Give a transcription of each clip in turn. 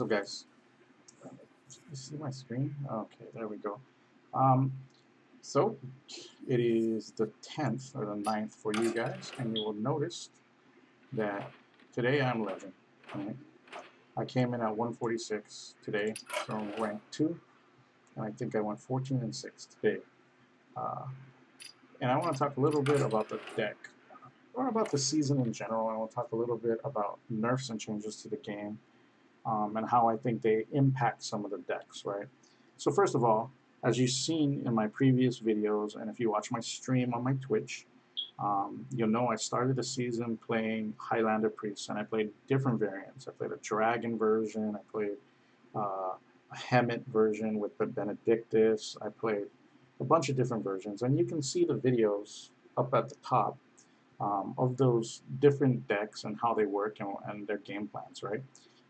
guys, you see my screen? Okay, there we go. Um, so it is the 10th or the 9th for you guys, and you will notice that today I'm legend. Right? I came in at 146 today from rank 2, and I think I went 14 and 6 today. Uh, and I want to talk a little bit about the deck, or about the season in general. I want to talk a little bit about nerfs and changes to the game, and how I think they impact some of the decks, right? So first of all, as you've seen in my previous videos, and if you watch my stream on my Twitch, you'll know I started the season playing Highlander Priest, and I played different variants. I played a Dragon version, I played a Hemet version with the Benedictus, I played a bunch of different versions, and you can see the videos up at the top of those different decks and how they work and their game plans, right?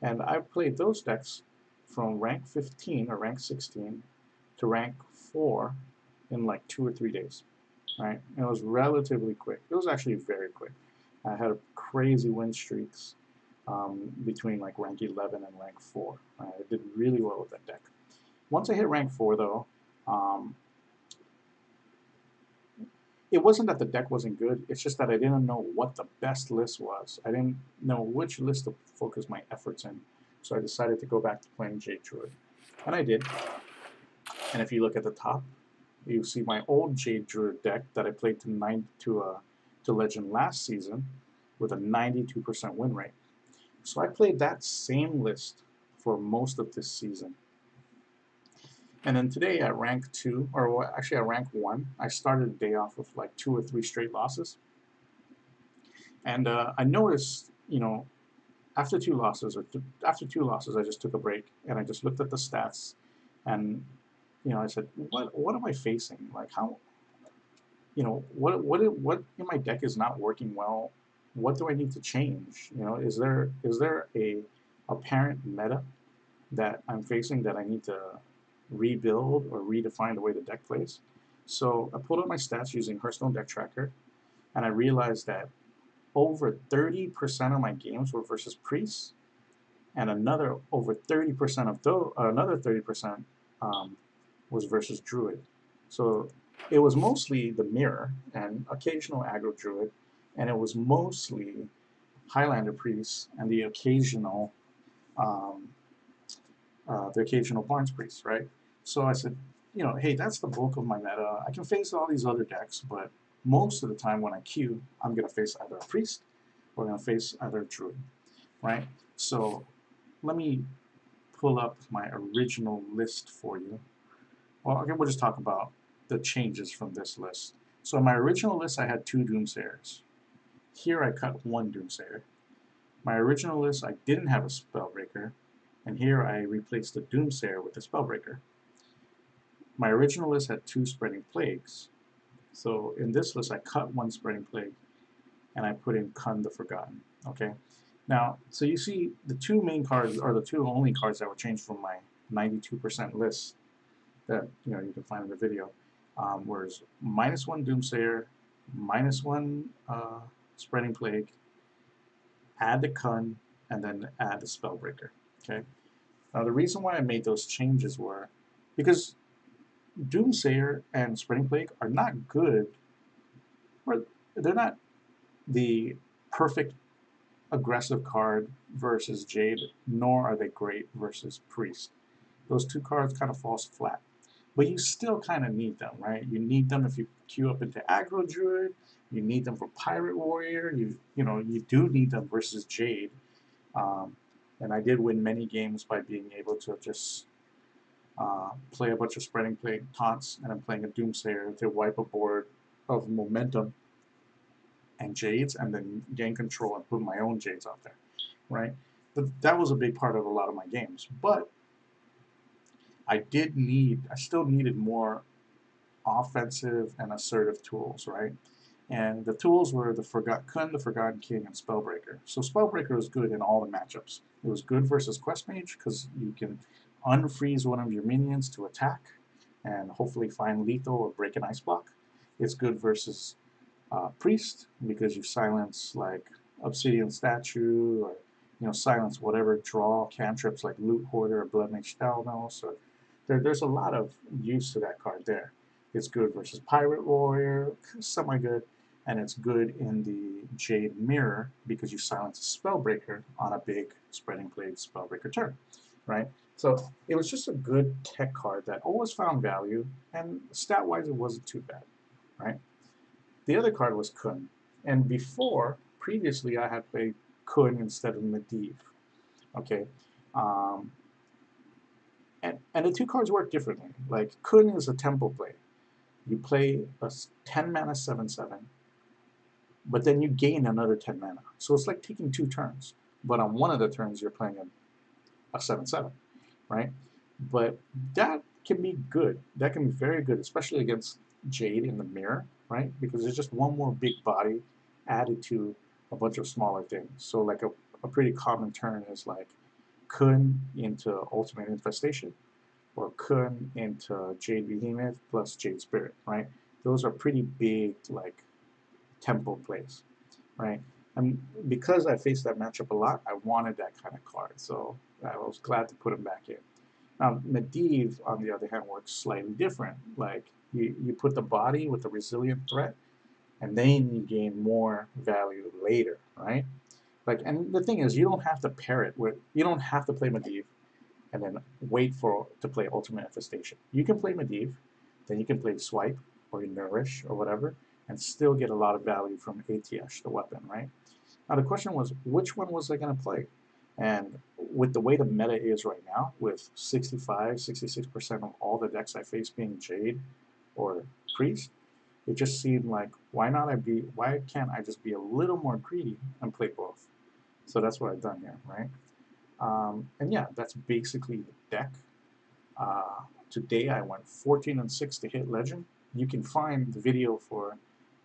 And I played those decks from rank 15 or rank 16 to rank 4 in like 2 or 3 days, right? And it was relatively quick. It was actually very quick. I had crazy win streaks between like rank 11 and rank 4. I did really well with that deck. Once I hit rank 4 though, it wasn't that the deck wasn't good, it's just that I didn't know what the best list was. I didn't know which list to focus my efforts in. So I decided to go back to playing Jade Druid. And I did. And if you look at the top, you see my old Jade Druid deck that I played to Legend last season with a 92% win rate. So I played that same list for most of this season. And then today at rank 2, or actually at rank 1, I started the day off with like 2 or 3 straight losses. And I noticed, after 2 losses, after 2 losses, I just took a break and I just looked at the stats, and I said, what am I facing? Like how, what in my deck is not working well? What do I need to change? Is there a apparent meta that I'm facing that I need to rebuild or redefine the way the deck plays? So I pulled up my stats using Hearthstone Deck Tracker, and I realized that over 30% of my games were versus priests, and another over 30% of those, another 30% was versus druid. So it was mostly the mirror and occasional aggro druid, and it was mostly Highlander priests and the occasional Barnes priest, right? So I said, hey, that's the bulk of my meta. I can face all these other decks, but most of the time when I queue, I'm going to face either a priest or I'm going to face either a druid, right? So let me pull up my original list for you. Well, okay, we'll just talk about the changes from this list. So in my original list, I had 2 Doomsayers. Here I cut 1 Doomsayer. My original list, I didn't have a Spellbreaker, and here I replaced the Doomsayer with a Spellbreaker. My original list had 2 Spreading Plagues. So in this list, I cut 1 Spreading Plague, and I put in Kun the Forgotten. Okay. Now, so you see the 2 main cards, or the 2 only cards that were changed from my 92% list that you can find in the video, was -1 Doomsayer, -1 Spreading Plague, add the Kun, and then add the Spellbreaker. Okay. Now the reason why I made those changes were because Doomsayer and Spreading Plague are not good, or they're not the perfect aggressive card versus Jade, nor are they great versus Priest. Those 2 cards kind of fall flat. But you still kind of need them, right? You need them if you queue up into Aggro Druid. You need them for Pirate Warrior. You do need them versus Jade. And I did win many games by being able to just play a bunch of Spreading Plague taunts, and I'm playing a Doomsayer to wipe a board of momentum and Jades, and then gain control and put my own Jades out there, right? But that was a big part of a lot of my games. But I still needed more offensive and assertive tools, right? And the tools were the Kun, the Forgotten King, and Spellbreaker. So Spellbreaker was good in all the matchups. It was good versus Quest Mage because you can unfreeze one of your minions to attack and hopefully find lethal or break an ice block. It's good versus Priest because you silence like Obsidian Statue or silence whatever draw cantrips like Loot Hoarder or Blood Mage Stalno. So there's a lot of use to that card there. It's good versus Pirate Warrior, semi-good, and it's good in the Jade Mirror because you silence a Spellbreaker on a big Spreading Blade Spellbreaker turn, right? So it was just a good tech card that always found value, and stat-wise it wasn't too bad, right? The other card was Kun, and previously I had played Kun instead of Medivh, okay? Um, and the two cards work differently. Like Kun is a tempo play. You play a 10 mana 7/7, but then you gain another 10 mana. So it's like taking 2 turns. But on one of the turns you're playing a 7/7, right? But that can be good. That can be very good, especially against Jade in the mirror, right? Because there's just one more big body added to a bunch of smaller things. So like a pretty common turn is like Kun into Ultimate Infestation, or Kun into Jade Behemoth plus Jade Spirit, right? Those are pretty big, like, tempo plays, right? And because I faced that matchup a lot, I wanted that kind of card, so I was glad to put him back in. Now, Medivh, on the other hand, works slightly different. Like, you put the body with a resilient threat, and then you gain more value later, right? Like, and the thing is, you don't have to pair it with, you don't have to play Medivh and then wait to play Ultimate Infestation. You can play Medivh, then you can play Swipe or Nourish or whatever, and still get a lot of value from ATH, the weapon, right? Now the question was, which one was I going to play? And with the way the meta is right now, with 65, 66% of all the decks I face being Jade or Priest, it just seemed like, why can't I just be a little more greedy and play both? So that's what I've done here, right? And yeah, that's basically the deck. Today I went 14-6 to hit Legend. You can find the video for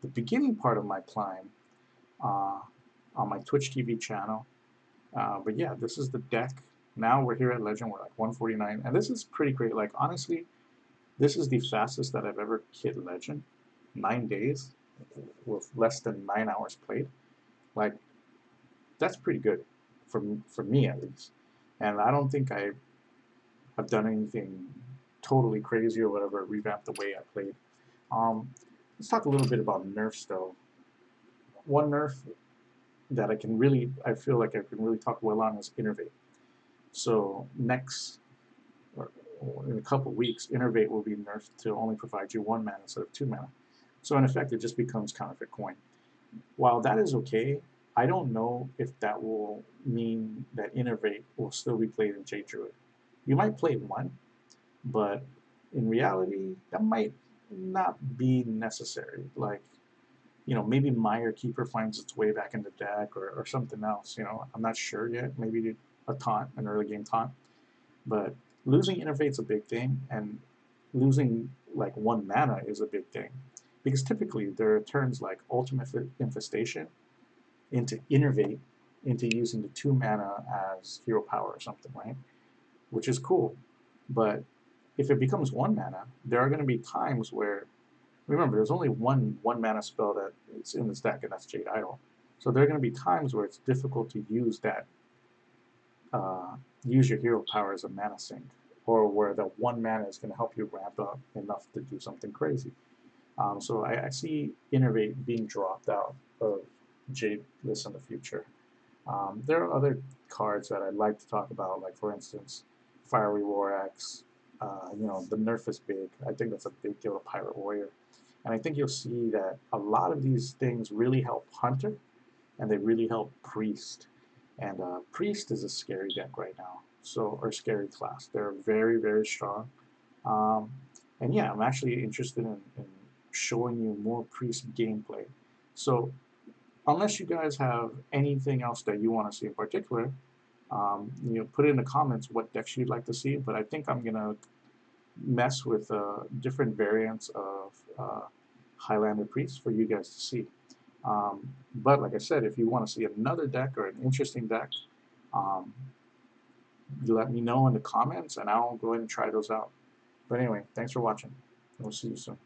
the beginning part of my climb uh, on my Twitch TV channel. But yeah, this is the deck. Now we're here at Legend. We're like 149, and this is pretty great. Like honestly, this is the fastest that I've ever hit Legend. 9 days with less than 9 hours played. Like that's pretty good for me at least. And I don't think I have done anything totally crazy or whatever, revamped the way I played. Let's talk a little bit about nerfs though. One nerf that I feel like I can really talk well on is Innervate. So next, or in a couple weeks, Innervate will be nerfed to only provide you 1 mana instead of 2 mana. So in effect, it just becomes counterfeit coin. While that is okay, I don't know if that will mean that Innervate will still be played in Jade Druid. You might play one, but in reality, that might not be necessary. Like, maybe Mire Keeper finds its way back in the deck or something else. I'm not sure yet. Maybe a taunt, an early game taunt. But losing Innervate's a big thing, and losing like 1 mana is a big thing. Because typically there are turns like Ultimate Infestation into Innervate into using the 2 mana as hero power or something, right? Which is cool. But if it becomes 1 mana, there are going to be times where, remember, there's only one mana spell that is in this deck, and that's Jade Idol. So there are going to be times where it's difficult to use that, use your hero power as a mana sink, or where the 1 mana is going to help you ramp up enough to do something crazy. So I see Innervate being dropped out of Jade lists in the future. There are other cards that I'd like to talk about, like for instance, Fiery War Axe. The nerf is big. I think that's a big deal to Pirate Warrior. And I think you'll see that a lot of these things really help Hunter, and they really help Priest. And Priest is a scary deck right now, or scary class. They're very, very strong. And yeah, I'm actually interested in showing you more Priest gameplay. So unless you guys have anything else that you want to see in particular, put it in the comments what decks you'd like to see. But I think I'm gonna mess with different variants of Highlander Priest for you guys to see. But like I said, if you want to see another deck or an interesting deck, you let me know in the comments, and I'll go ahead and try those out. But anyway, thanks for watching. We'll see you soon.